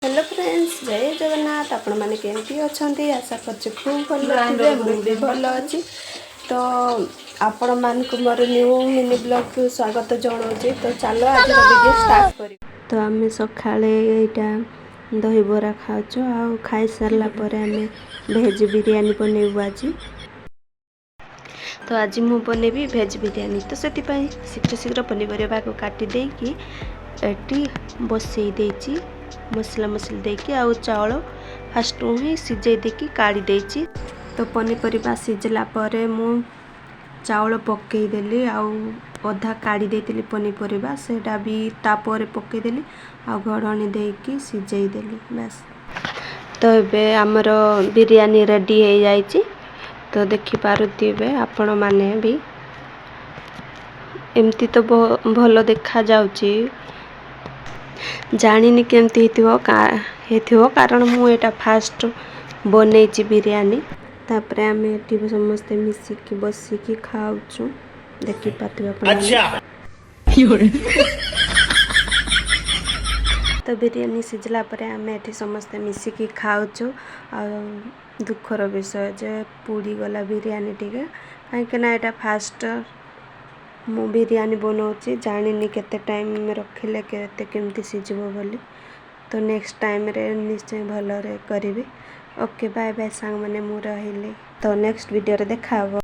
Hello friends, जय जगन्नाथ। आपण मैंने केमती अच्छा आशा कर खूब भल भी भल अच्छी। तो आपण मानक मोर न्यू मिनी ब्लॉग को स्वागत जनाऊँ। तो चलो आज वीडियो स्टार्ट कर। तो आम सका दही बरा खाऊँ आ खाई सारा पर आम भेज बिरयानी बनैबू आज। तो आज मु बनैबी भेज बिरयानी। तो से शीघ्र शीघ्र पनीपरिया को काटी देकी एटी बसई देची मसला मसली देकी आउ चावल फास्ट ही सिझे देकी काढ़ी देची। तो पनीपरिया सिझला परे मु चावल पकईदेली आउ अधा काढ़ी देती पनीपरिया सेटा भी तापर पकईदेली आ घोड़नी देकी सिझेदेली बस। तो ये आमर बिरयानी रेडी हो जाइए। तो देखिपे आपण माने भी एमती तो भल देखा जाउची। जानिनी केमती हेतिवो कारण मु एटा फास्ट बनैची बिरयानी। तापर आम एटी समस्ते मिसिकी बसिकी खाऊँ देखि पाते अच्छा। तो बिरयानी सिझला परे आम एटी समस्ते मिसिकी खाऊँ। दुखर विषय जे पूरी गला बिरयानी टिके कहीं एटा फास्ट मु बिरयानी बनाऊँ जानिनी केते टाइम रखिले केते केमती सिझबो बोली। तो नेक्स्ट टाइम रे निश्चय भल रे करिवे। ओके बाय बाय सांग माने मु रहिले। तो नेक्स्ट वीडियो रे देखा।